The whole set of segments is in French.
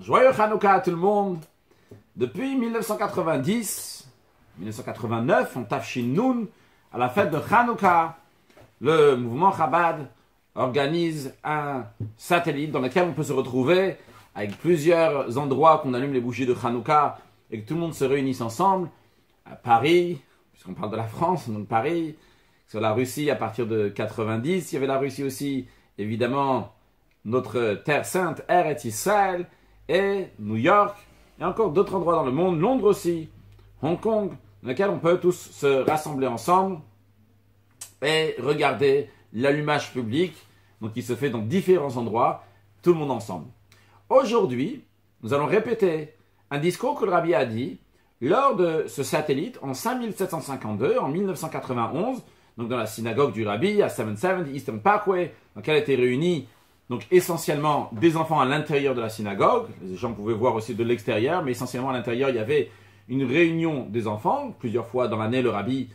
Joyeux Hanouka à tout le monde. Depuis 1990, 1989, on Tafshin Nun, à la fête de Hanouka, le mouvement Chabad organise un satellite dans lequel on peut se retrouver avec plusieurs endroits qu'on allume les bougies de Hanouka et que tout le monde se réunisse ensemble. À Paris, puisqu'on parle de la France, donc Paris, sur la Russie à partir de 90, il y avait la Russie aussi, évidemment, notre terre sainte, Eretz Israël, et New York, et encore d'autres endroits dans le monde, Londres aussi, Hong Kong, dans lesquels on peut tous se rassembler ensemble et regarder l'allumage public, donc qui se fait dans différents endroits, tout le monde ensemble. Aujourd'hui, nous allons répéter un discours que le Rabbi a dit lors de ce satellite en 5752, en 1991, donc dans la synagogue du Rabbi à 770 Eastern Parkway, dans laquelle étaient réunis donc essentiellement des enfants à l'intérieur de la synagogue. Les gens pouvaient voir aussi de l'extérieur, mais essentiellement à l'intérieur, il y avait une réunion des enfants. Plusieurs fois dans l'année, le Rabbi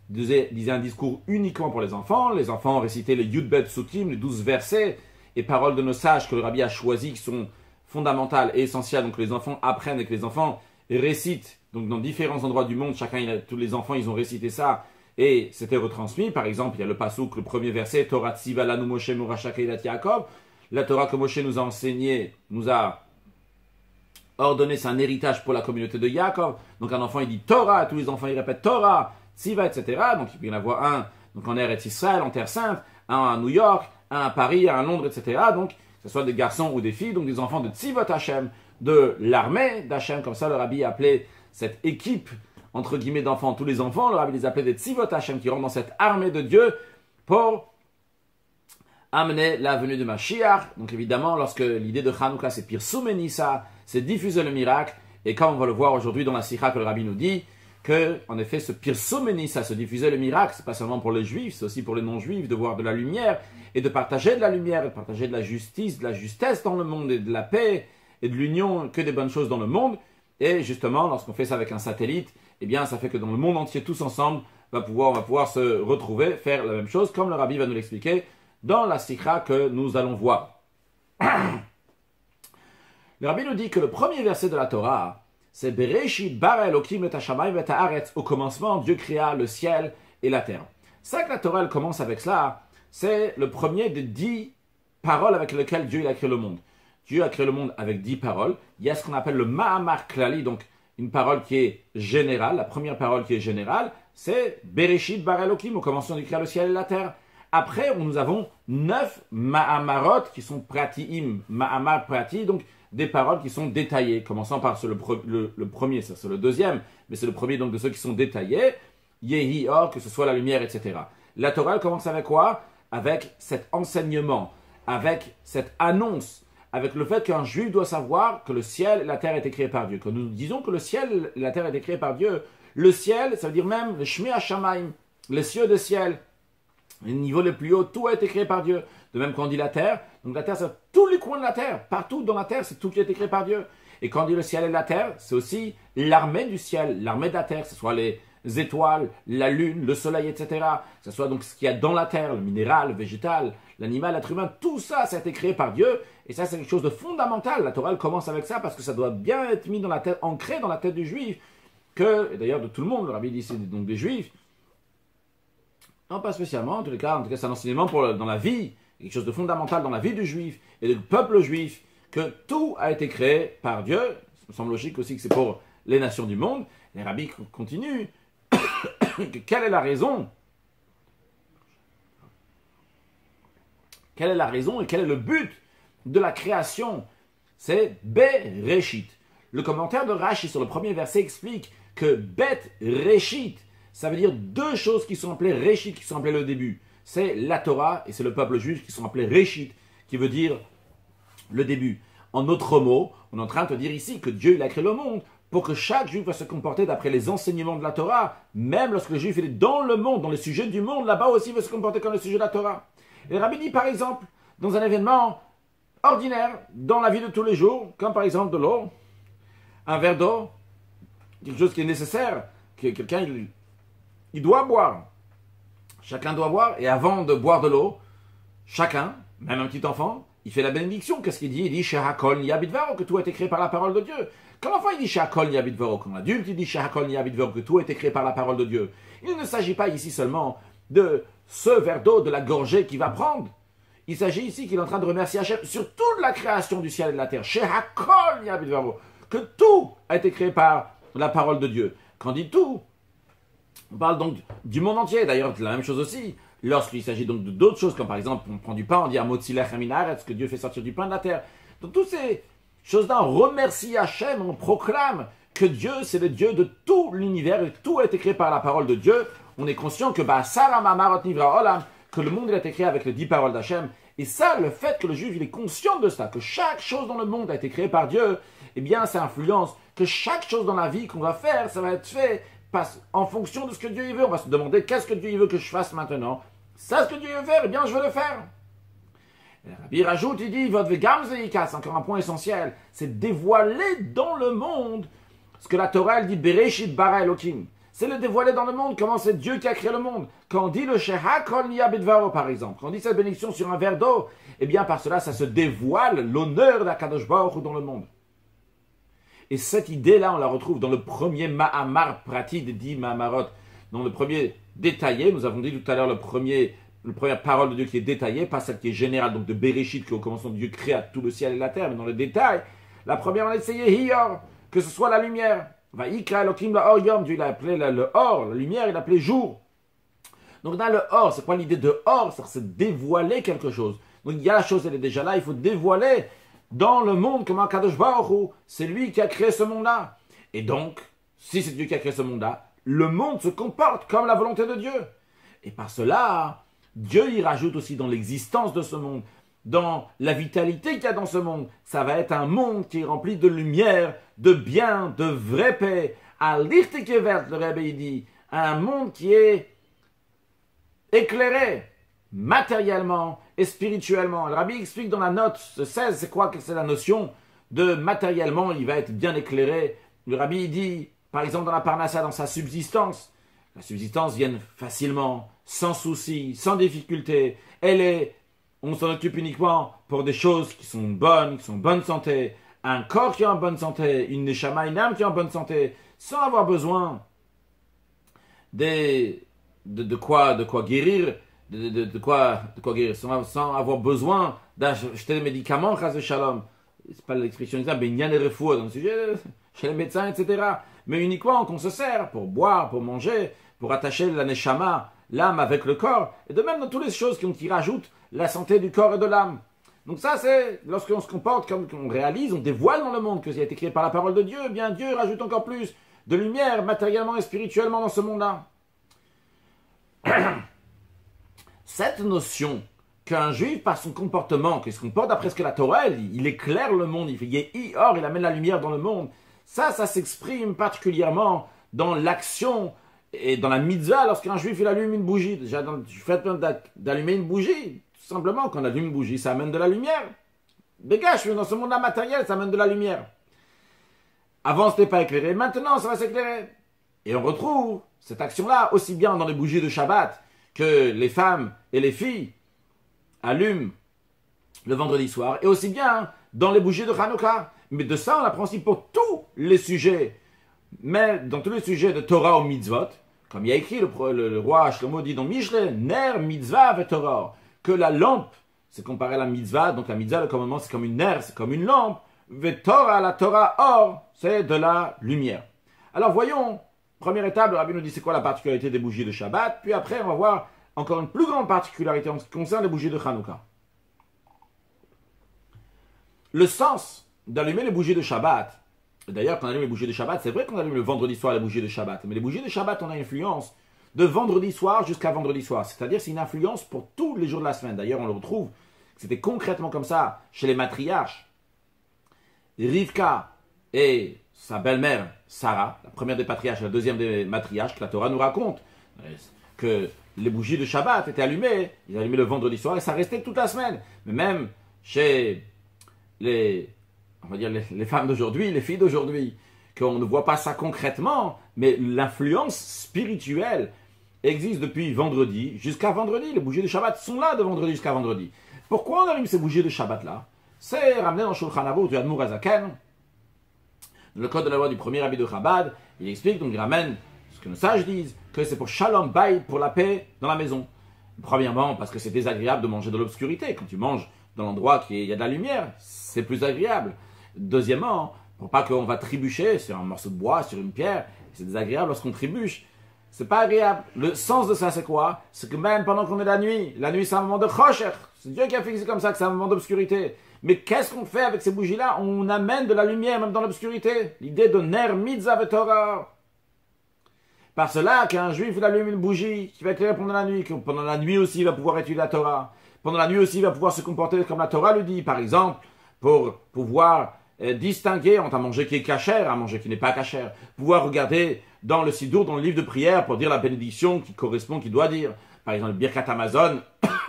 disait un discours uniquement pour les enfants. Les enfants récitaient les Yud-Bet Sukkim, les 12 versets et paroles de nos sages que le Rabbi a choisis, qui sont fondamentales et essentielles. Donc les enfants apprennent et que les enfants récitent. Donc dans différents endroits du monde, tous les enfants, ils ont récité ça. Et c'était retransmis. Par exemple, il y a le Passouk, le premier verset, Torah Tziva lanu Moshe Murasha Keilat Yaakov. La Torah que Moshe nous a enseigné, nous a ordonné, c'est un héritage pour la communauté de Yaakov. Donc un enfant, il dit Torah, tous les enfants, ils répètent Torah, Tziva, etc. Donc il peut y en avoir un donc en Eretz Israël, en Terre Sainte, un à New York, un à Paris, un à Londres, etc. Donc, que ce soit des garçons ou des filles, donc des enfants de Tzivot Hashem, de l'armée d'Hashem, comme ça le Rabbi appelait cette équipe entre guillemets d'enfants, tous les enfants, le Rabbi les appelait des Tzivot Hashem, qui rentrent dans cette armée de Dieu pour amener la venue de Mashiach. Donc évidemment, lorsque l'idée de Hanouka, c'est Pirsum Nissa, c'est diffuser le miracle, et comme on va le voir aujourd'hui dans la Sikha que le Rabbi nous dit, que, en effet, ce Pirsum Nissa, se diffuser le miracle, c'est pas seulement pour les juifs, c'est aussi pour les non-juifs, de voir de la lumière, et de partager de la lumière, et de partager de la justice, de la justesse dans le monde, et de la paix, et de l'union, que des bonnes choses dans le monde. Et justement, lorsqu'on fait ça avec un satellite, eh bien, ça fait que dans le monde entier, tous ensemble, on va pouvoir se retrouver, faire la même chose, comme le Rabbi va nous l'expliquer dans la sikha que nous allons voir. Le Rabbi nous dit que le premier verset de la Torah, c'est Bereshit bara Elokim et hashamayim et haaretz. Au commencement, Dieu créa le ciel et la terre. C'est que la Torah elle commence avec cela. C'est le premier des 10 paroles avec lesquelles Dieu a créé le monde. Dieu a créé le monde avec 10 paroles. Il y a ce qu'on appelle le Ma'amar Klali, donc une parole qui est générale. La première parole qui est générale, c'est Bereshit bara Elokim. Au commencement, Dieu créa le ciel et la terre. Après, nous avons 9 Ma'amarot qui sont prati'im, Ma'amar prati, donc des paroles qui sont détaillées, commençant par le premier, ça c'est le deuxième, mais c'est le premier donc de ceux qui sont détaillés, Yehi Or, que ce soit la lumière, etc. La Torah elle commence avec quoi? Avec cet enseignement, avec cette annonce, avec le fait qu'un juif doit savoir que le ciel et la terre ont été créés par Dieu. Quand nous disons que le ciel et la terre ont été créés par Dieu, le ciel, ça veut dire même le Shmei HaShamayim, les cieux de ciel. Les niveaux les plus hauts, tout a été créé par Dieu. De même quand on dit la terre, donc la terre c'est tous les coins de la terre, partout dans la terre, c'est tout qui a été créé par Dieu. Et quand on dit le ciel et la terre, c'est aussi l'armée du ciel, l'armée de la terre, que ce soit les étoiles, la lune, le soleil, etc. Que ce soit donc ce qu'il y a dans la terre, le minéral, le végétal, l'animal, l'être humain, tout ça, ça a été créé par Dieu. Et ça, c'est quelque chose de fondamental. La Torah elle commence avec ça parce que ça doit bien être mis dans la tête, ancré dans la tête du juif, et d'ailleurs de tout le monde, le Rabbi dit c'est donc des juifs. Non, pas spécialement, en tout cas c'est un enseignement dans la vie, quelque chose de fondamental dans la vie du juif et du peuple juif, que tout a été créé par Dieu. Ça me semble logique aussi que c'est pour les nations du monde. Les rabbis continuent. Quelle est la raison? Quelle est la raison et quel est le but de la création? C'est Bereshit. Le commentaire de Rashi sur le premier verset explique que Bet Reshit, ça veut dire deux choses qui sont appelées Réchit, qui sont appelées le début. C'est la Torah et c'est le peuple juif qui sont appelés Réchit, qui veut dire le début. En d'autres mots, on est en train de te dire ici que Dieu il a créé le monde pour que chaque juif va se comporter d'après les enseignements de la Torah, même lorsque le juif il est dans le monde, dans les sujets du monde, là-bas aussi il va se comporter comme le sujet de la Torah. Et le Rabbi dit par exemple, dans un événement ordinaire, dans la vie de tous les jours, comme par exemple de l'eau, un verre d'eau, quelque chose qui est nécessaire, que quelqu'un il doit boire. Chacun doit boire. Et avant de boire de l'eau, chacun, même un petit enfant, il fait la bénédiction. Qu'est-ce qu'il dit? Il dit Shehakol Niyabidvaro, que tout a été créé par la parole de Dieu. Quand l'enfant il dit Shehakol Niyabidvaro, comme adulte il dit Shehakol Niyabidvaro, que tout a été créé par la parole de Dieu. Il ne s'agit pas ici seulement de ce verre d'eau, de la gorgée qu'il va prendre. Il s'agit ici qu'il est en train de remercier Hachem sur toute la création du ciel et de la terre. Shehakol Niyabidvaro, que tout a été créé par la parole de Dieu. Quand on dit tout, on parle donc du monde entier. D'ailleurs, c'est la même chose aussi. Lorsqu'il s'agit donc d'autres choses, comme par exemple, on prend du pain, on dit Amotzilech Aminaretz, que Dieu fait sortir du pain de la terre. Donc toutes ces choses-là, on remercie Hachem, on proclame que Dieu, c'est le Dieu de tout l'univers, et tout a été créé par la parole de Dieu. On est conscient que que le monde a été créé avec les 10 paroles d'Hachem. Et ça, le fait que le juif il est conscient de ça, que chaque chose dans le monde a été créée par Dieu, eh bien, ça influence que chaque chose dans la vie qu'on va faire, ça va être fait en fonction de ce que Dieu il veut. On va se demander qu'est-ce que Dieu il veut que je fasse maintenant. Ça, ce que Dieu veut faire, eh bien, je vais le faire. Et Rabbi rajoute, il dit, votre vegam zeika, c'est encore un point essentiel, c'est dévoiler dans le monde ce que la Torah, elle dit, Bereshit bara Elokim. C'est le dévoiler dans le monde, comment c'est Dieu qui a créé le monde. Quand on dit le Shehakol Niyabidvaro, par exemple, quand on dit cette bénédiction sur un verre d'eau, eh bien, par cela, ça se dévoile l'honneur d'Akadosh Baruch Hu dans le monde. Et cette idée-là, on la retrouve dans le premier Mahamar pratique des 10 Mahamarot. Dans le premier détaillé, nous avons dit tout à l'heure la première parole de Dieu qui est détaillée, pas celle qui est générale, donc de Bereshit, qui au commencement de Dieu créa tout le ciel et la terre, mais dans le détail, la première on a essayé Hiyor, que ce soit la lumière. Vaïkra Elokim la Or Yom, Dieu il a appelé le Or, la lumière, il a appelé jour. Donc dans le Or, c'est quoi l'idée de Or? C'est dévoiler quelque chose. Donc il y a la chose, elle est déjà là, il faut dévoiler dans le monde comment Kadosh Baruch Hu, c'est lui qui a créé ce monde-là. Et donc, si c'est Dieu qui a créé ce monde-là, le monde se comporte comme la volonté de Dieu. Et par cela, Dieu y rajoute aussi dans l'existence de ce monde, dans la vitalité qu'il y a dans ce monde. Ça va être un monde qui est rempli de lumière, de bien, de vraie paix. À l'Irtikevert, le Rebbe dit, un monde qui est éclairé matériellement et spirituellement. Le Rabbi explique dans la note 16, c'est quoi que c'est la notion de matériellement, il va être bien éclairé. Le Rabbi dit, par exemple dans la Parnassa, dans sa subsistance, la subsistance vient facilement, sans souci, sans difficulté. On s'en occupe uniquement pour des choses qui sont bonnes, qui sont en bonne santé, un corps qui est en bonne santé, une neshama, une âme qui est en bonne santé, sans avoir besoin de quoi guérir, de quoi guérir, sans avoir besoin d'acheter des médicaments, chas de shalom. C'est pas l'expression exacte, mais il y a des refouas dans le sujet, chez les médecins, etc. Mais uniquement qu'on se sert pour boire, pour manger, pour attacher la neshama, l'âme avec le corps, et de même dans toutes les choses qui rajoutent la santé du corps et de l'âme. Donc ça, c'est lorsqu'on se comporte comme on réalise, on dévoile dans le monde que ça a été créé par la parole de Dieu, eh bien Dieu rajoute encore plus de lumière matériellement et spirituellement dans ce monde-là. Cette notion qu'un juif, par son comportement, qu'il se comporte d'après ce que la Torah, il éclaire le monde, il amène la lumière dans le monde, ça s'exprime particulièrement dans l'action et dans la mitzvah, lorsqu'un juif il allume une bougie. Déjà, du fait d'allumer une bougie, tout simplement, quand on allume une bougie, ça amène de la lumière. Dégage, dans ce monde-là matériel, ça amène de la lumière. Avant, ce n'était pas éclairé, maintenant, ça va s'éclairer. Et on retrouve cette action-là aussi bien dans les bougies de Shabbat que les femmes et les filles allument le vendredi soir, et aussi bien dans les bougies de Hanouka. Mais de ça, on apprend aussi pour tous les sujets. Mais dans tous les sujets de Torah ou mitzvot, comme il y a écrit, le roi Shlomo dit dans Mishle, Ner mitzvah ve Torah, que la lampe, c'est comparé à la mitzvah, donc la mitzvah, le commandement, c'est comme une ner, c'est comme une lampe, ve Torah, la Torah, or, c'est de la lumière. Alors voyons, première étape, le Rabbi nous dit c'est quoi la particularité des bougies de Shabbat, puis après on va voir encore une plus grande particularité en ce qui concerne les bougies de Hanouka. Le sens d'allumer les bougies de Shabbat, d'ailleurs, quand on allume les bougies de Shabbat, c'est vrai qu'on allume le vendredi soir les bougies de Shabbat, mais les bougies de Shabbat, on a influence de vendredi soir jusqu'à vendredi soir. C'est-à-dire, c'est une influence pour tous les jours de la semaine. D'ailleurs, on le retrouve, c'était concrètement comme ça chez les matriarches. Rivka et sa belle-mère, Sarah, la première des patriarches, la deuxième des matriarches, que la Torah nous raconte, que les bougies de Shabbat étaient allumées, ils allumaient le vendredi soir et ça restait toute la semaine. Mais même chez les femmes d'aujourd'hui, les filles d'aujourd'hui, qu'on ne voit pas ça concrètement, mais l'influence spirituelle existe depuis vendredi jusqu'à vendredi. Les bougies de Shabbat sont là de vendredi jusqu'à vendredi. Pourquoi on allume ces bougies de Shabbat-là? C'est ramené dans Shulchan Aruch du Admor Hazaken, le code de la loi du premier rabbi de Chabad. Il explique, donc il ramène ce que nos sages disent, que c'est pour Shalom Bayit, pour la paix dans la maison. Premièrement, parce que c'est désagréable de manger dans l'obscurité. Quand tu manges dans l'endroit où il y a de la lumière, c'est plus agréable. Deuxièmement, pour pas qu'on va trébucher sur un morceau de bois, sur une pierre, c'est désagréable lorsqu'on trébuche. C'est pas agréable. Le sens de ça, c'est quoi? C'est que même pendant qu'on est la nuit c'est un moment de chosher. C'est Dieu qui a fixé comme ça que c'est un moment d'obscurité. Mais qu'est-ce qu'on fait avec ces bougies-là? On amène de la lumière même dans l'obscurité. L'idée de ner mitzvah vetorah. Par cela qu'un juif il allume une bougie qui va éclairer pendant la nuit, que pendant la nuit aussi il va pouvoir étudier la Torah. Pendant la nuit aussi il va pouvoir se comporter comme la Torah le dit. Par exemple, pour pouvoir distinguer entre un manger qui est cachère, un manger qui n'est pas cachère. Pouvoir regarder dans le Sidour, dans le livre de prière, pour dire la bénédiction qui correspond, qui doit dire. Par exemple, le Birkat Hamazon,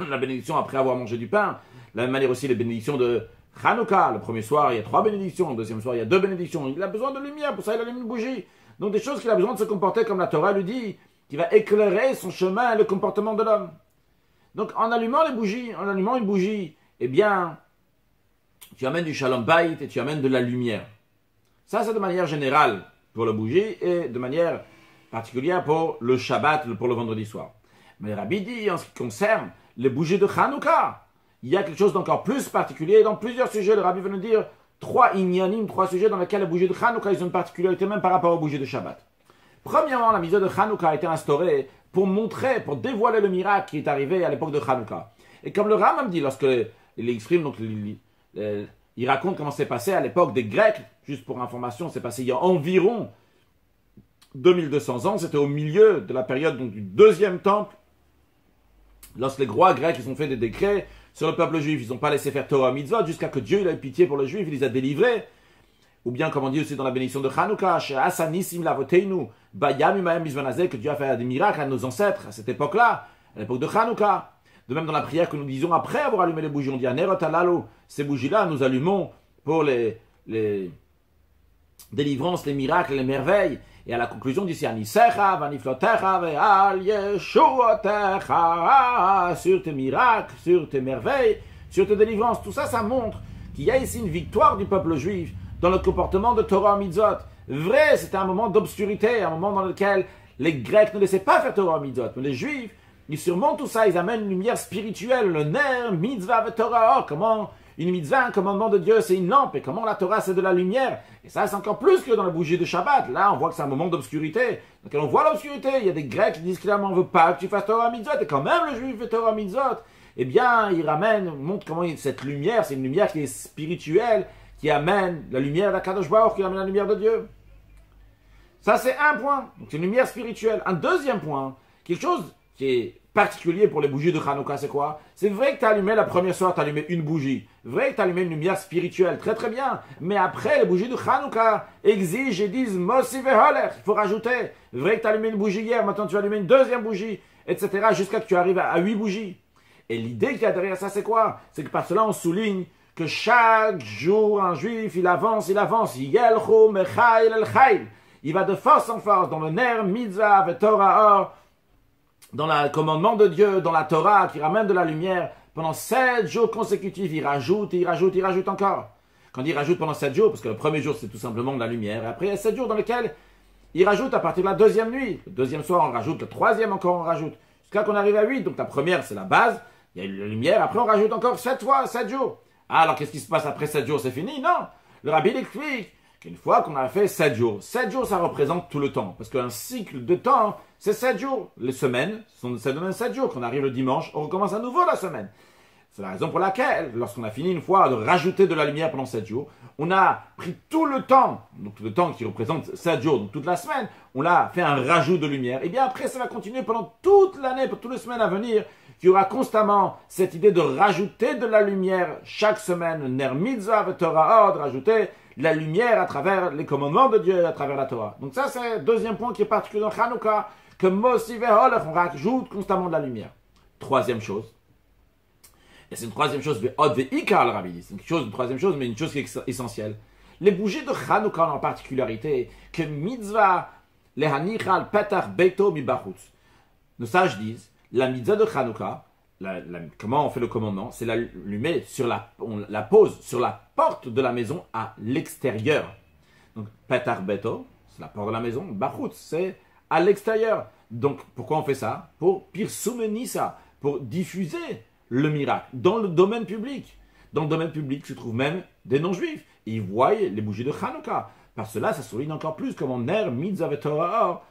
la bénédiction après avoir mangé du pain. De la même manière aussi les bénédictions de Hanouka. Le premier soir, il y a 3 bénédictions. Le deuxième soir, il y a 2 bénédictions. Il a besoin de lumière, pour ça il allume une bougie. Donc des choses qu'il a besoin de se comporter comme la Torah lui dit, qui va éclairer son chemin et le comportement de l'homme. Donc en allumant une bougie, eh bien, tu amènes du Shalom Bayit et tu amènes de la lumière. Ça, c'est de manière générale pour la bougie et de manière particulière pour le Shabbat, pour le vendredi soir. Mais le Rabbi dit, en ce qui concerne les bougies de Hanouka, il y a quelque chose d'encore plus particulier. Dans plusieurs sujets, le Rabbi veut nous dire 3 inyanim, 3 sujets dans lesquels les bougies de Hanouka, ils ont une particularité même par rapport aux bougies de Shabbat. Premièrement, la mitzvah de Hanouka a été instaurée pour montrer, pour dévoiler le miracle qui est arrivé à l'époque de Hanouka. Et comme le Rambam dit, lorsqu'il exprime, donc il raconte comment c'est passé à l'époque des Grecs, juste pour information, c'est passé il y a environ 2200 ans, c'était au milieu de la période donc, du deuxième temple, lorsque les rois grecs ils ont fait des décrets sur le peuple juif, ils n'ont pas laissé faire Torah Mitzvot jusqu'à que Dieu il a eu pitié pour les juifs, il les a délivrés. Ou bien, comme on dit aussi dans la bénédiction de Hanouka, que Dieu a fait des miracles à nos ancêtres à cette époque-là, à l'époque de Hanouka. De même dans la prière que nous disons après avoir allumé les bougies, on dit Anerot Halalo, ces bougies-là, nous allumons pour les délivrances, les miracles, les merveilles. Et à la conclusion, d'ici Anisecha, Vaniflotecha, Ve'al Yeshuotecha, sur tes miracles, sur tes merveilles, sur tes délivrances. Tout ça, ça montre qu'il y a ici une victoire du peuple juif dans le comportement de Torah Mitzvot. Vrai, c'était un moment d'obscurité, un moment dans lequel les Grecs ne laissaient pas faire Torah Mitzvot. Mais les Juifs, ils surmontent tout ça, ils amènent une lumière spirituelle, le ner, mitzvah, Torah. Comment une mitzvah, un commandement de Dieu, c'est une lampe, et comment la Torah, c'est de la lumière. Et ça, c'est encore plus que dans la bougie de Shabbat. Là, on voit que c'est un moment d'obscurité. Donc, on voit l'obscurité. Il y a des Grecs qui disent clairement, on ne veut pas que tu fasses Torah Mitzvot, et quand même le Juif fait Torah Mitzvot. Eh bien, il ramène, montre comment cette lumière, c'est une lumière qui est spirituelle, qui amène la lumière d'Akadosh Baruch, qui amène la lumière de Dieu. Ça, c'est un point. Donc, c'est une lumière spirituelle. Un deuxième point, quelque chose qui est particulier pour les bougies de Hanouka, c'est quoi? C'est vrai que tu as allumé la première soirée, tu as allumé une bougie. Vrai que tu as allumé une lumière spirituelle, très très bien. Mais après, les bougies de Hanouka exigent et disent Mossi ve'holech, il faut rajouter. Vrai que tu as allumé une bougie hier, maintenant tu vas allumer une deuxième bougie, etc. jusqu'à que tu arrives à 8 bougies. Et l'idée qu'il y a derrière ça, c'est quoi? C'est que par cela, on souligne que chaque jour, un juif, il avance. Yelchu mechail el chayil. Il va de force en force dans le ner, mitzvah, ve'torah or, dans le commandement de Dieu, dans la Torah, qui ramène de la lumière, pendant 7 jours consécutifs, il rajoute encore. Quand il rajoute pendant 7 jours, parce que le premier jour, c'est tout simplement de la lumière, et après, il y a 7 jours dans lesquels il rajoute à partir de la deuxième nuit. Le deuxième soir, on rajoute, le troisième encore, on rajoute, jusqu'à qu'on arrive à 8. Donc la première, c'est la base, il y a la lumière, après on rajoute encore 7 fois, 7 jours. Ah, alors qu'est-ce qui se passe après 7 jours, c'est fini? Non. Le rabbi explique qu'une fois qu'on a fait 7 jours, ça représente tout le temps. Parce qu'un cycle de temps, c'est 7 jours. Les semaines, ça donne 7 jours. Quand on arrive le dimanche, on recommence à nouveau la semaine. C'est la raison pour laquelle, lorsqu'on a fini une fois de rajouter de la lumière pendant 7 jours, on a pris tout le temps, donc tout le temps qui représente 7 jours, donc toute la semaine, on a fait un rajout de lumière. Et bien après, ça va continuer pendant toute l'année, pour toutes les semaines à venir, qu'il y aura constamment cette idée de rajouter de la lumière chaque semaine, ner mitzvah, Torah, de rajouter la lumière à travers les commandements de Dieu, à travers la Torah. Donc ça, c'est le deuxième point qui est particulier dans Hanouka, que Mossi ve'holech, on rajoute constamment de la lumière. Troisième chose, et c'est une troisième chose, ve'od ve'ikar, le rabbi dit, c'est une troisième chose, mais une chose qui est essentielle. Les bougies de Hanouka ont en particularité que mitzvah lehanichal petach beito mi bachutz. Nos sages disent, la mitzvah de Hanouka, comment on fait le commandement? C'est l'allumer on la pose sur la porte de la maison à l'extérieur. Donc, Petar Beto, c'est la porte de la maison. Bachut, c'est à l'extérieur. Donc, pourquoi on fait ça? Pour Pirsumenissa, pour diffuser le miracle dans le domaine public. Dans le domaine public se trouvent même des non-juifs. Ils voient les bougies de Hanouka. Par cela, ça souligne encore plus comment Ner, Mitzvah et Torah,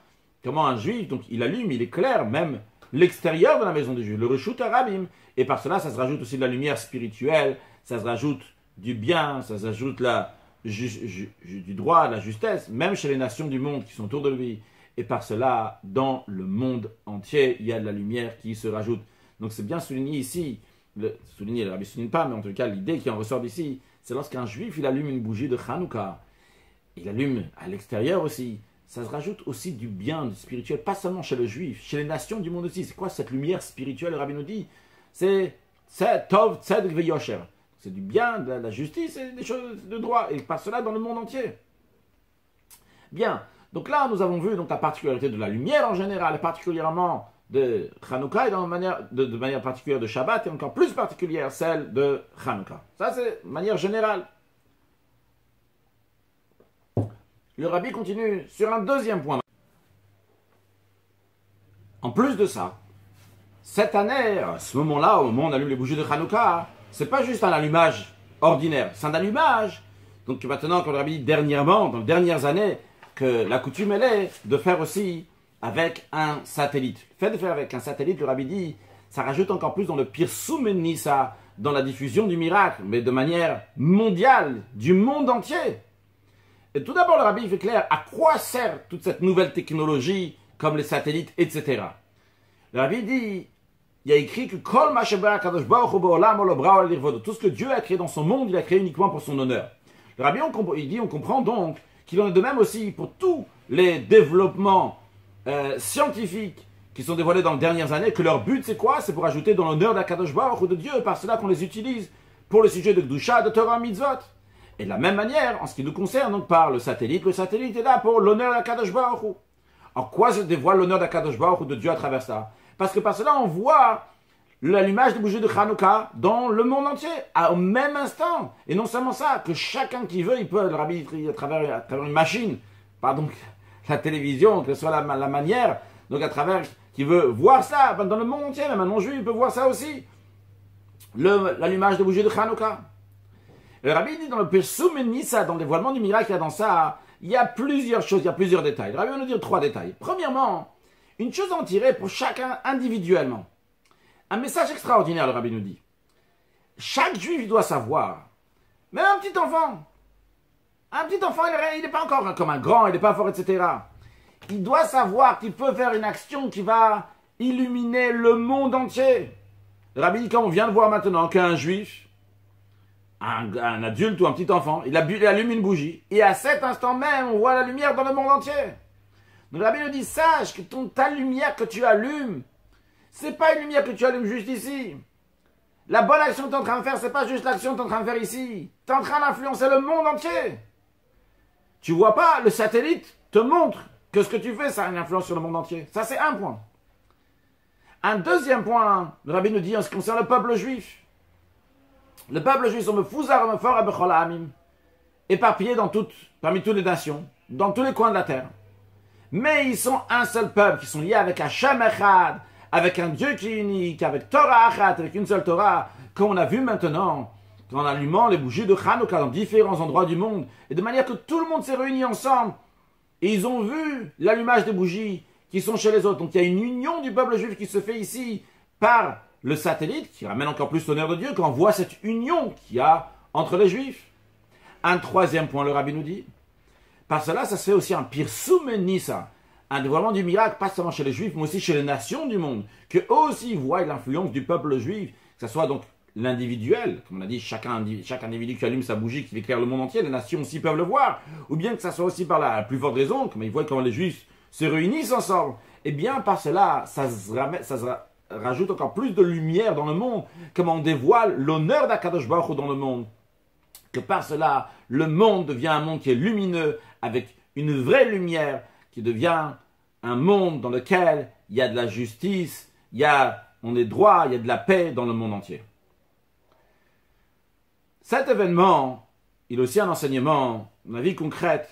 comment un juif, donc il allume, il éclaire même l'extérieur de la maison des juifs, le Reshut Arabim. Et par cela, ça se rajoute aussi de la lumière spirituelle, ça se rajoute du bien, ça se rajoute du droit, de la justesse, même chez les nations du monde qui sont autour de lui. Et par cela, dans le monde entier, il y a de la lumière qui se rajoute. Donc c'est bien souligné ici, le rabbi ne souligne pas, mais en tout cas l'idée qui en ressort d'ici, c'est lorsqu'un juif il allume une bougie de Hanouka, il allume à l'extérieur aussi, ça se rajoute aussi du bien, du spirituel, pas seulement chez le juif, chez les nations du monde aussi. C'est quoi cette lumière spirituelle, le rabbi nous dit? C'est Tov, Tzedek Veyosher. C'est du bien, de la justice et des choses de droit, et par cela dans le monde entier. Bien, donc là nous avons vu donc, la particularité de la lumière en général, et particulièrement de Hanouka, et de manière particulière de Shabbat, et encore plus particulière celle de Hanouka. Ça c'est de manière générale. Le rabbi continue sur un deuxième point. En plus de ça, cette année, à ce moment-là, au moment où on allume les bougies de Hanouka, c'est pas juste un allumage ordinaire, c'est un allumage. Donc maintenant, comme le rabbi dit dernièrement, dans les dernières années, que la coutume elle est de faire aussi avec un satellite. Le fait de faire avec un satellite, le rabbi dit, ça rajoute encore plus dans le Pirsumenissa, dans la diffusion du miracle, mais de manière mondiale, du monde entier. Et tout d'abord, le rabbi fait clair à quoi sert toute cette nouvelle technologie, comme les satellites, etc. Le rabbi dit, il y a écrit que tout ce que Dieu a créé dans son monde, il a créé uniquement pour son honneur. Le rabbi, on comprend donc qu'il en est de même aussi pour tous les développements scientifiques qui sont dévoilés dans les dernières années, que leur but c'est quoi? C'est pour ajouter dans l'honneur d'Akadosh Baruch Hu de Dieu, par cela qu'on les utilise pour le sujet de Gdusha, de Torah, Mitzvot. Et de la même manière, en ce qui nous concerne, donc par le satellite est là pour l'honneur d'Akadosh Baruch Hu. En quoi se dévoile l'honneur d'Akadosh Baruch Hu de Dieu à travers ça? Parce que par cela, on voit l'allumage des bougies de Hanouka dans le monde entier, au même instant. Et non seulement ça, que chacun qui veut, il peut, le rabbi, à travers une machine, pardon, la télévision, que ce soit la manière, donc à travers, qui veut voir ça, dans le monde entier, même un non-juif, il peut voir ça aussi. L'allumage des bougies de Hanouka. Le rabbi dit dans le Pirsumenissa, dans le dévoilement du miracle, il y a dans ça, il y a plusieurs choses, il y a plusieurs détails. Le rabbi va nous dire 3 détails. Premièrement, une chose à en tirer pour chacun individuellement. Un message extraordinaire, le rabbi nous dit. Chaque juif doit savoir, même un petit enfant, il n'est pas encore comme un grand, il n'est pas fort, etc. Il doit savoir qu'il peut faire une action qui va illuminer le monde entier. Le rabbi dit, comme on vient de voir maintenant, qu'un juif, un adulte ou un petit enfant, il allume une bougie, et à cet instant même, on voit la lumière dans le monde entier. Donc le rabbi nous dit, sache que ta lumière que tu allumes, c'est pas une lumière que tu allumes juste ici. La bonne action que tu es en train de faire, c'est pas juste l'action que tu es en train de faire ici. Tu es en train d'influencer le monde entier. Tu vois pas, le satellite te montre que ce que tu fais, ça a une influence sur le monde entier. Ça, c'est un point. Un deuxième point, le rabbi nous dit en ce qui concerne le peuple juif. Le peuple juif, éparpillés parmi toutes les nations, dans tous les coins de la terre. Mais ils sont un seul peuple, qui sont liés avec Hashem Echad, avec un Dieu qui est unique, avec Torah Achat, avec une seule Torah, comme on a vu maintenant, en allumant les bougies de Hanouka dans différents endroits du monde, et de manière que tout le monde s'est réuni ensemble, et ils ont vu l'allumage des bougies qui sont chez les autres. Donc il y a une union du peuple juif qui se fait ici par le satellite, qui ramène encore plus l'honneur de Dieu, quand on voit cette union qu'il y a entre les juifs. Un troisième point, le rabbi nous dit, par cela, ça se fait aussi un Pirsumenissa, un dévoilement du miracle, pas seulement chez les juifs, mais aussi chez les nations du monde, que eux aussi voient l'influence du peuple juif, que ce soit donc l'individuel, comme on a dit, chaque individu qui allume sa bougie, qui éclaire le monde entier, les nations aussi peuvent le voir, ou bien que ça soit aussi par la plus forte raison, comme ils voient comment les juifs se réunissent ensemble, et bien par cela, ça rajoute encore plus de lumière dans le monde, comme on dévoile l'honneur d'Akadosh Baruch Hu dans le monde, que par cela, le monde devient un monde qui est lumineux, avec une vraie lumière, qui devient un monde dans lequel il y a de la justice, il y a on est droit, il y a de la paix dans le monde entier. Cet événement, il a aussi un enseignement, une vie concrète,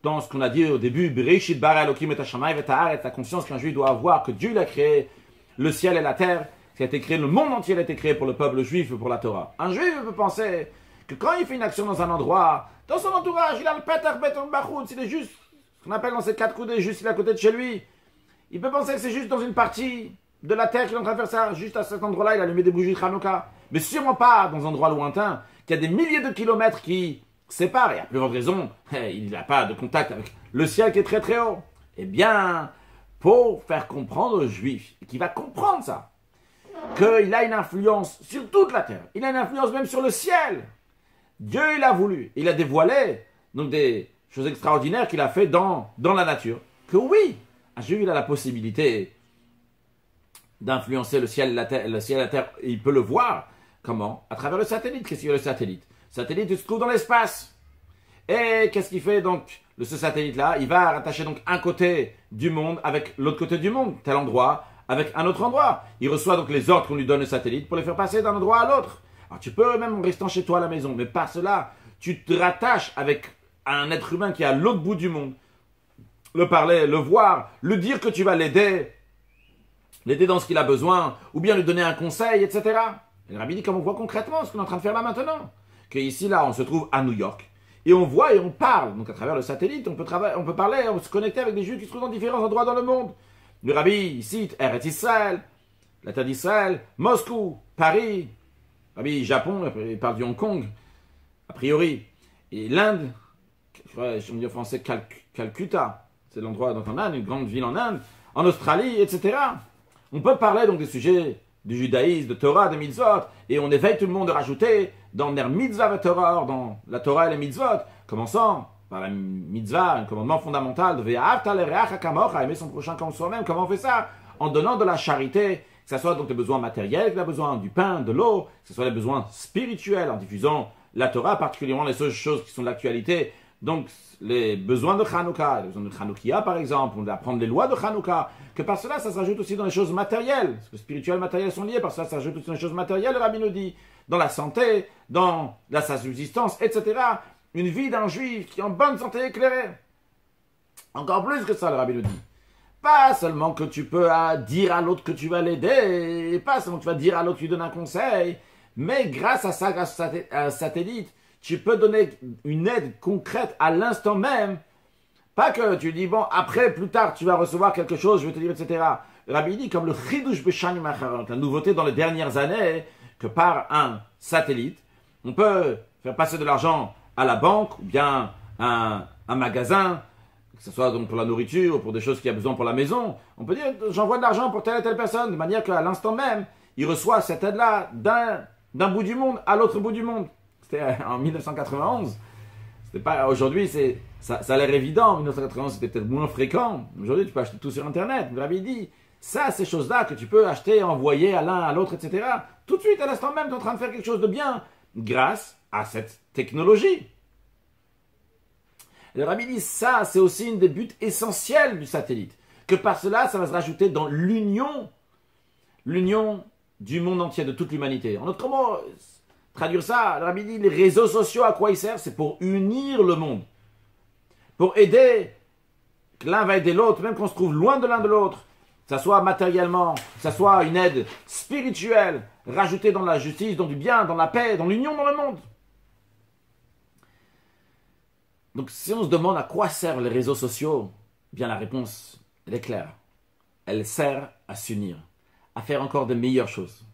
dans ce qu'on a dit au début, Bereshit bara Elokim et Hashamayim et Haaretz, la conscience qu'un juif doit avoir, que Dieu l'a créé, le ciel et la terre, qui a été créé, le monde entier a été créé pour le peuple juif et pour la Torah. Un juif peut penser que quand il fait une action dans un endroit, dans son entourage, il a le Peter Beton Bachout, il est juste, ce qu'on appelle dans ses 4 coudées, juste il est à côté de chez lui. Il peut penser que c'est juste dans une partie de la terre qu'il est en train de faire ça, juste à cet endroit-là, il a allumé des bougies de Hanouka. Mais sûrement pas dans un endroit lointain, qu'il y a des milliers de kilomètres qui séparent, et à plus grande raison, il n'a pas de contact avec le ciel qui est très très haut. Eh bien, pour faire comprendre aux juifs, qui va comprendre ça, qu'il a une influence sur toute la terre, il a une influence même sur le ciel. Dieu, il a voulu, il a dévoilé donc des choses extraordinaires qu'il a fait dans la nature. Que oui, un juif, il a la possibilité d'influencer le ciel et la terre, et il peut le voir. Comment? À travers le satellite. Qu'est-ce qu'il y a le satellite? Le satellite, il se trouve dans l'espace. Et qu'est-ce qu'il fait donc, ce satellite-là? Il va rattacher donc un côté du monde avec l'autre côté du monde, tel endroit, avec un autre endroit. Il reçoit donc les ordres qu'on lui donne le satellite pour les faire passer d'un endroit à l'autre. Alors tu peux même en restant chez toi à la maison, mais par cela, tu te rattaches avec un être humain qui est à l'autre bout du monde. Le parler, le voir, le dire que tu vas l'aider dans ce qu'il a besoin, ou bien lui donner un conseil, etc. Et le rabbi dit, comme on voit concrètement ce qu'on est en train de faire là maintenant, qu'ici, là, on se trouve à New York, et on voit et on parle. Donc à travers le satellite, on peut parler, on peut se connecter avec des juifs qui se trouvent dans différents endroits dans le monde. Le rabbi cite Eretz Israël, la terre d'Israël, Moscou, Paris, le rabbi Japon, il parle du Hong Kong, a priori, et l'Inde, je me dis en français Calcutta, c'est l'endroit donc en Inde, une grande ville en Inde, en Australie, etc. On peut parler donc des sujets du judaïsme, de Torah, de mitzvot, et on éveille tout le monde de rajouter dans der mitzvah et Torah, dans la Torah et les mitzvot, commençant par la mitzvah, un commandement fondamental de ve'ahavta l'ereacha kamocha, aimer son prochain comme soi-même. Comment on fait ça? En donnant de la charité, que ce soit donc les besoins matériels, que le besoin du pain, de l'eau, que ce soit les besoins spirituels, en diffusant la Torah, particulièrement les choses qui sont de l'actualité. Donc, les besoins de Hanouka, les besoins de Hanoukia par exemple, on doit apprendre les lois de Hanouka, que par cela, ça se rajoute aussi dans les choses matérielles, parce que spirituel et matériel sont liés, par cela, ça se rajoute aussi dans les choses matérielles, le rabbi nous dit, dans la santé, dans sa subsistance, etc. Une vie d'un juif qui est en bonne santé éclairée. Encore plus que ça, le rabbi nous dit. Pas seulement que tu peux dire à l'autre que tu vas l'aider, pas seulement que tu vas dire à l'autre que tu donnes un conseil, mais grâce à ça, grâce à un satellite, tu peux donner une aide concrète à l'instant même. Pas que tu dis, bon, après, plus tard, tu vas recevoir quelque chose, je vais te dire, etc. Le rabbi dit, comme le chidush b'shanim acharot, la nouveauté dans les dernières années, que par un satellite, on peut faire passer de l'argent à la banque, ou bien à un magasin, que ce soit donc pour la nourriture, ou pour des choses qu'il y a besoin pour la maison. On peut dire, j'envoie de l'argent pour telle et telle personne, de manière qu'à l'instant même, il reçoit cette aide-là d'un bout du monde à l'autre bout du monde. C'était en 1991. C'était pas, aujourd'hui, ça a l'air évident. En 1991, c'était peut-être moins fréquent. Aujourd'hui, tu peux acheter tout sur Internet. Le rabbi dit, ça, ces choses-là que tu peux acheter, envoyer à l'un, à l'autre, etc. Tout de suite, à l'instant même, tu es en train de faire quelque chose de bien grâce à cette technologie. Le rabbi dit, ça, c'est aussi une des buts essentiels du satellite. Que par cela, ça va se rajouter dans l'union du monde entier, de toute l'humanité. En d'autres mots, traduire ça, le rabbi dit, les réseaux sociaux, à quoi ils servent? C'est pour unir le monde. Pour aider, que l'un va aider l'autre, même qu'on se trouve loin de l'un de l'autre, que ce soit matériellement, que ce soit une aide spirituelle, rajoutée dans la justice, dans du bien, dans la paix, dans l'union dans le monde. Donc si on se demande à quoi servent les réseaux sociaux, bien la réponse, elle est claire. Elle sert à s'unir, à faire encore de meilleures choses.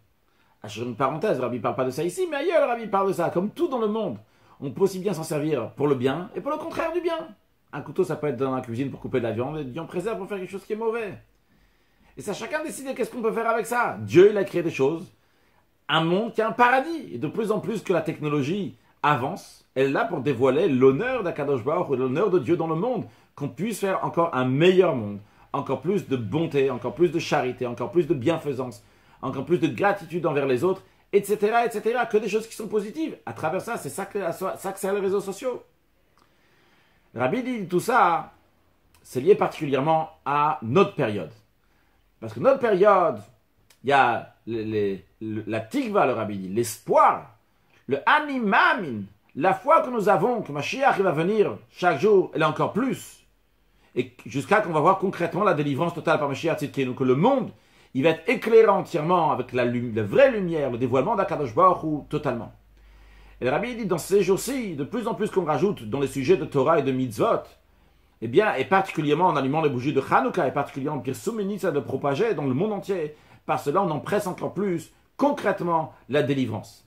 Je une parenthèse, le rabbi ne parle pas de ça ici, mais ailleurs le rabbi parle de ça. Comme tout dans le monde, on peut aussi bien s'en servir pour le bien et pour le contraire du bien. Un couteau, ça peut être dans la cuisine pour couper de la viande, et Dieu en préserve pour faire quelque chose qui est mauvais. Et ça, chacun décider qu'est-ce qu'on peut faire avec ça. Dieu, il a créé des choses, un monde qui est un paradis. Et de plus en plus que la technologie avance, elle est là pour dévoiler l'honneur d'Akadosh Baruch Hu, l'honneur de Dieu dans le monde, qu'on puisse faire encore un meilleur monde, encore plus de bonté, encore plus de charité, encore plus de bienfaisance, encore plus de gratitude envers les autres, etc., etc., que des choses qui sont positives. À travers ça, c'est ça que servent les réseaux sociaux. Rabbi dit tout ça, c'est lié particulièrement à notre période. Parce que notre période, il y a la tikva, le rabbi dit, l'espoir, le animamin, la foi que nous avons, que Mashiach va venir chaque jour, elle est encore plus. Et jusqu'à qu'on va voir concrètement la délivrance totale par Mashiach Tzidkenu, que le monde, il va être éclairé entièrement avec la vraie lumière, le dévoilement d'Akadosh Baruch Hu totalement. Et le rabbi dit, dans ces jours-ci, de plus en plus qu'on rajoute dans les sujets de Torah et de mitzvot, eh bien, et particulièrement en allumant les bougies de Hanouka, et particulièrement en Pirsum Nitza de propager dans le monde entier, par cela on en presse encore plus concrètement la délivrance.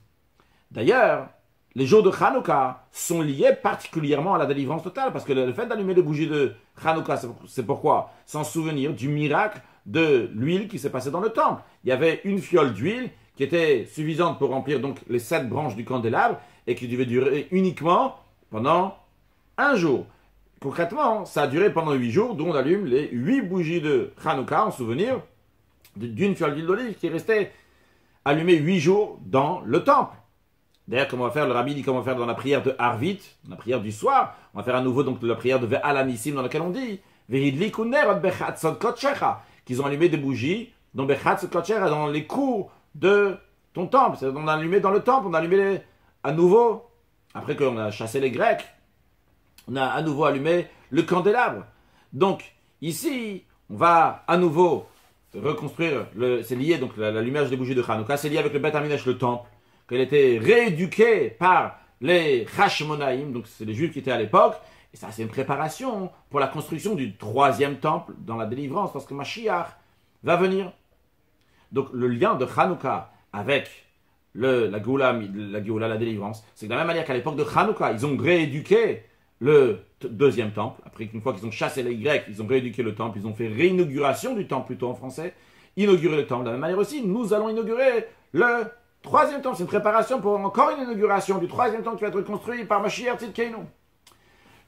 D'ailleurs, les jours de Hanouka sont liés particulièrement à la délivrance totale, parce que le fait d'allumer les bougies de Hanouka, c'est pourquoi? S'en souvenir du miracle de l'huile qui s'est passée dans le temple. Il y avait une fiole d'huile qui était suffisante pour remplir donc les 7 branches du candélabre et qui devait durer uniquement pendant un jour. Concrètement, ça a duré pendant 8 jours, d'où on allume les 8 bougies de Hanouka en souvenir d'une fiole d'huile d'olive qui est restée allumée 8 jours dans le temple. D'ailleurs, comment on va faire, le rabbi dit comment on va faire dans la prière de Harvit, la prière du soir. On va faire à nouveau donc la prière de Ve'alanissim dans laquelle on dit qu'ils ont allumé des bougies dans dans les cours de ton temple. C'est-à-dire on a allumé dans le temple, on a allumé à nouveau, après qu'on a chassé les Grecs, on a à nouveau allumé le candélabre. Donc, ici, on va à nouveau reconstruire, c'est lié, donc l'allumage des bougies de Hanouka, c'est lié avec le Beth Amidash, le temple, qu'elle était rééduquée par les Hashmonaïm, donc c'est les Juifs qui étaient à l'époque, et ça c'est une préparation pour la construction du 3e temple dans la délivrance, parce que Mashiach va venir. Donc le lien de Hanouka avec la Géoula, la délivrance, c'est que de la même manière qu'à l'époque de Hanouka, ils ont rééduqué le 2e temple. Après, une fois qu'ils ont chassé les Grecs, ils ont rééduqué le temple, ils ont fait réinauguration du temple, plutôt en français, inaugurer le temple. De la même manière aussi, nous allons inaugurer le 3e temple. C'est une préparation pour encore une inauguration du 3e temple qui va être construit par Mashiach Tzidkenu.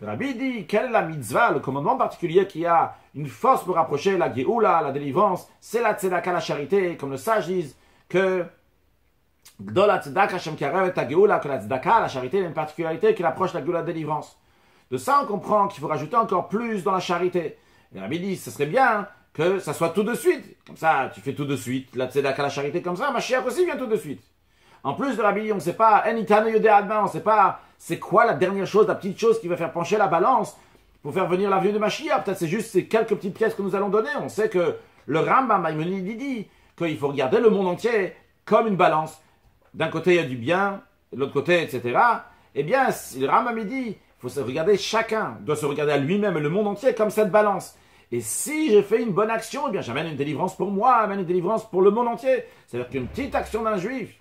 Le Rabbi dit, quelle est la mitzvah, le commandement particulier qui a une force pour rapprocher la Géoula, la délivrance, c'est la tzedaka, la charité, comme le sage disent que Gdol tzedaka Hashem karev et Géoula, que la tzedaka, la charité, a une particularité qui approche la Géoula, la délivrance. De ça, on comprend qu'il faut rajouter encore plus dans la charité. Le Rabbi dit, ce serait bien que ça soit tout de suite. Comme ça, tu fais tout de suite la tzedaka, la charité, comme ça, Mashiach aussi vient tout de suite. En plus de Rabbi dit, on ne sait pas, on ne sait pas c'est quoi la dernière chose, la petite chose qui va faire pencher la balance pour faire venir la venue de Mashiach. Peut-être c'est juste ces quelques petites pièces que nous allons donner. On sait que le Rambam Maïmonide dit qu'il faut regarder le monde entier comme une balance. D'un côté, il y a du bien, de l'autre côté, etc. Eh bien, le Rambam dit, il faut se regarder chacun, doit se regarder à lui-même et le monde entier comme cette balance. Et si j'ai fait une bonne action, eh bien j'amène une délivrance pour moi, j'amène une délivrance pour le monde entier. C'est-à-dire qu'une petite action d'un juif,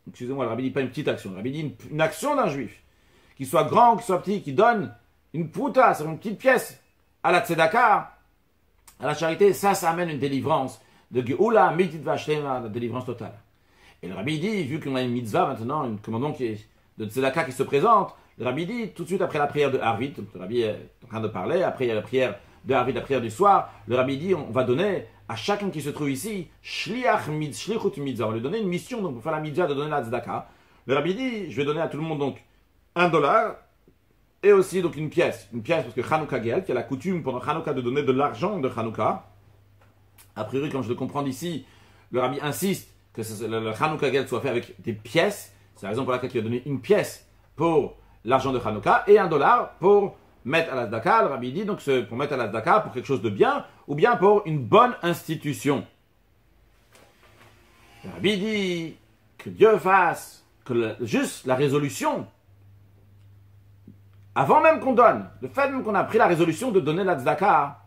excusez-moi, le Rabbi dit pas une petite action, le Rabbi dit une action d'un juif, qu'il soit grand ou qu'il soit petit, qui donne une prouta, c'est une petite pièce, à la tzedaka, à la charité, ça amène une délivrance de Geoula, Mitzvah Shlema, la délivrance totale. Et le Rabbi dit, vu qu'on a une mitzvah maintenant, un commandement de tzedaka qui se présente, le Rabbi dit, tout de suite après la prière de Harvit, le Rabbi est en train de parler, après il y a la prière de Harvit, la prière du soir, le Rabbi dit, on va donner à chacun qui se trouve ici, shlichut mitzvah, on va lui donner une mission donc, pour faire la mitzvah de donner la tzedaka. Le Rabbi dit, je vais donner à tout le monde donc $1 et aussi donc une pièce parce que Hanouka Gel, qui a la coutume pendant Hanouka de donner de l'argent de Hanouka. A priori, comme je le comprends d'ici, le Rabbi insiste que le Hanouka Gel soit fait avec des pièces. C'est la raison pour laquelle il a donné une pièce pour l'argent de Hanouka et $1 pour mettre à la tzedaka. Le Rabbi dit donc pour mettre à la tzedaka pour quelque chose de bien ou bien pour une bonne institution. Le Rabbi dit que Dieu fasse que juste la résolution, avant même qu'on donne, le fait même qu'on a pris la résolution de donner la tzedaka,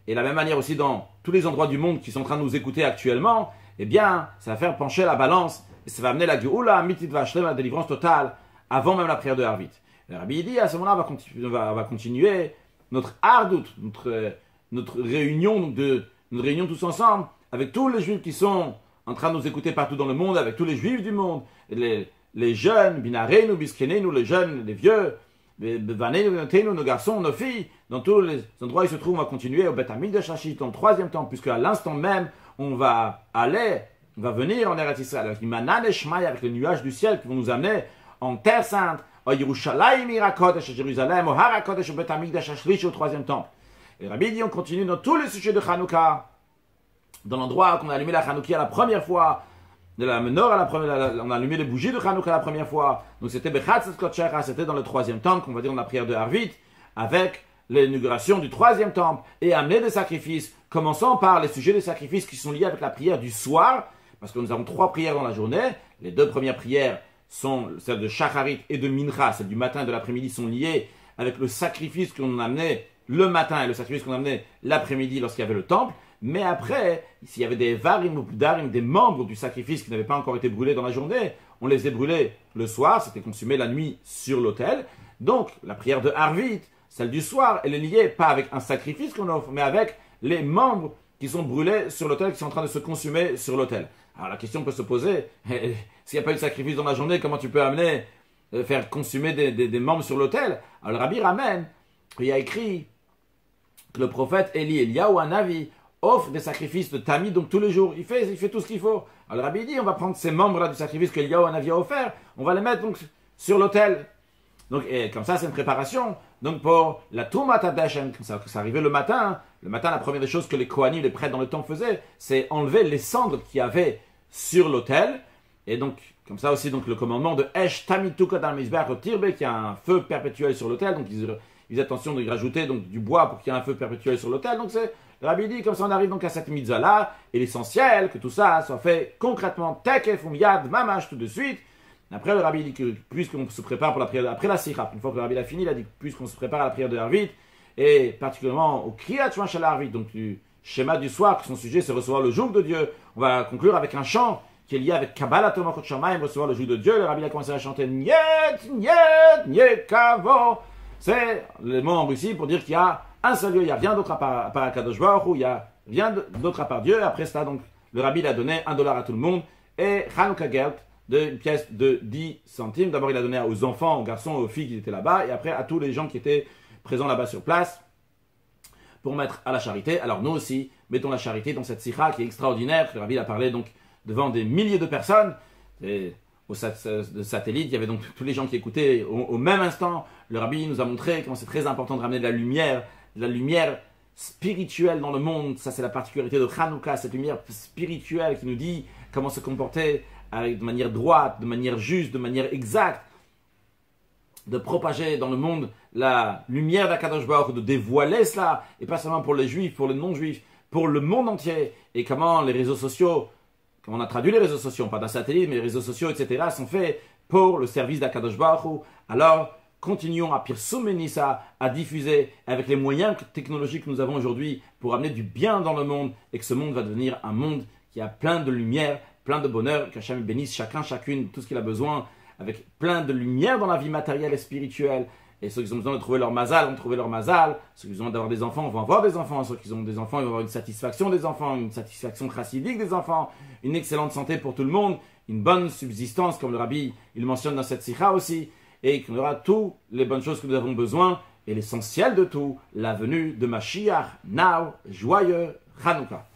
et de la même manière aussi dans tous les endroits du monde qui sont en train de nous écouter actuellement, eh bien, ça va faire pencher la balance et ça va amener la Géoula, Mitzvah Shlema, la délivrance totale, avant même la prière de Harvit. Le Rabbi dit, à ce moment-là, on va continuer notre Ardout, notre réunion, notre réunion tous ensemble, avec tous les Juifs qui sont en train de nous écouter partout dans le monde, avec tous les Juifs du monde, les jeunes, Binarenu, Biskenenu, les jeunes, les vieux, nos garçons, nos filles, dans tous les endroits où ils se trouvent, on va continuer au Beth Amikdash Hashit, dans le 3e temps, puisque à l'instant même, on va venir en Eretz Israël, avec l'Imanan et Shmaï, avec les nuages du ciel qui vont nous amener en Terre Sainte, à Yerushalayim, Irakodesh, à Jérusalem, au Harakodesh, au Beth Amikdash Hashlish, au 3e temple. Et Rabbi dit, on continue dans tous les sujets de Hanouka, dans l'endroit qu'on a allumé la Hanoukia la première fois, de la menorah, on a allumé les bougies de Hanouka la première fois. Donc c'était Bechatzat Kodesh, c'était dans le troisième temple, on va dire dans la prière de Harvit, avec l'inauguration du troisième temple, et amener des sacrifices, commençant par les sujets des sacrifices qui sont liés avec la prière du soir, parce que nous avons 3 prières dans la journée. Les 2 premières prières sont celles de Shacharit et de Mincha, celles du matin et de l'après-midi sont liées avec le sacrifice qu'on amenait le matin et le sacrifice qu'on amenait l'après-midi lorsqu'il y avait le temple. Mais après, s'il y avait des varim ou darim, des membres du sacrifice qui n'avaient pas encore été brûlés dans la journée, on les faisait brûler le soir, c'était consumé la nuit sur l'autel. Donc, la prière de Harvit, celle du soir, elle est liée pas avec un sacrifice qu'on offre, mais avec les membres qui sont brûlés sur l'autel, qui sont en train de se consumer sur l'autel. Alors la question peut se poser, s'il n'y a pas eu de sacrifice dans la journée, comment tu peux amener, faire consumer des membres sur l'autel? Alors le Rabbi ramène, il y a écrit que le prophète Eliyahu Hanavi offre des sacrifices de Tamid, donc tous les jours, il fait tout ce qu'il faut. Alors le Rabbi dit, on va prendre ces membres-là du sacrifice que Eliyahu Hanavi a offert, on va les mettre donc sur l'autel. Donc, et comme ça, c'est une préparation. Donc, pour la Troumat Hadashem, comme ça arrivait le matin, la première des choses que les Kohanim, les prêtres dans le temple faisaient, c'est enlever les cendres qu'il y avait sur l'autel. Et donc, comme ça aussi, donc, le commandement de Esh Tamid Tukot al Mizbeach Tirbe, qui a un feu perpétuel sur l'autel. Donc, ils faisaient attention de rajouter donc, du bois pour qu'il y ait un feu perpétuel sur l'autel. Donc, le Rabbi dit, comme ça, on arrive donc à cette mitzvah-là. Et l'essentiel, que tout ça soit fait concrètement, tekef, yad, mamash, tout de suite. Après, le Rabbi dit que puisqu'on se prépare pour la prière, après la Sikha, une fois que le Rabbi a fini, il a dit que puisqu'on se prépare à la prière de Harvit, et particulièrement au Kriyat Shema Shel Harvit, donc du schéma du soir, que son sujet c'est recevoir le joug de Dieu, on va conclure avec un chant qui est lié avec Kabbalat Malchut Shamayim, recevoir le joug de Dieu. Le Rabbi a commencé à chanter Niet, Niet, Niet Kavo. C'est le mot en Russie pour dire qu'il y a un seul Dieu, il n'y a rien d'autre à part Akadosh Baruch Hu, il n'y a rien d'autre à part Dieu. Après ça, donc, le Rabbi a donné $1 à tout le monde, et Chanukah Geld, une pièce de 10 centimes. D'abord, il a donné aux enfants, aux garçons, aux filles qui étaient là-bas, et après à tous les gens qui étaient présents là-bas sur place pour mettre à la charité. Alors nous aussi, mettons la charité dans cette sikha qui est extraordinaire. Le Rabbi a parlé donc devant des milliers de personnes. Et au satellite, il y avait donc tous les gens qui écoutaient au même instant. Le Rabbi nous a montré comment c'est très important de ramener de la lumière spirituelle dans le monde. Ça, c'est la particularité de Hanouka, cette lumière spirituelle qui nous dit comment se comporter de manière droite, de manière juste, de manière exacte, de propager dans le monde la lumière d'Akadosh Baruch Hu, de dévoiler cela, et pas seulement pour les juifs, pour les non-juifs, pour le monde entier. Et comment les réseaux sociaux, comment on a traduit les réseaux sociaux, pas d'un satellite, mais les réseaux sociaux, etc., sont faits pour le service d'Akadosh Baruch Hu. Alors, continuons à pirsoumer ça, à diffuser avec les moyens technologiques que nous avons aujourd'hui pour amener du bien dans le monde, et que ce monde va devenir un monde qui a plein de lumière, plein de bonheur, qu'Hachem bénisse chacun, chacune, tout ce qu'il a besoin, avec plein de lumière dans la vie matérielle et spirituelle. Et ceux qui ont besoin de trouver leur mazal vont trouver leur mazal. Ceux qui ont besoin d'avoir des enfants vont avoir des enfants. Ceux qui ont des enfants, ils vont avoir une satisfaction des enfants, une satisfaction chassidique des enfants, une excellente santé pour tout le monde, une bonne subsistance, comme le Rabbi il mentionne dans cette sikha aussi, et qu'on aura toutes les bonnes choses que nous avons besoin. Et l'essentiel de tout, la venue de Mashiach, now, joyeux Hanouka.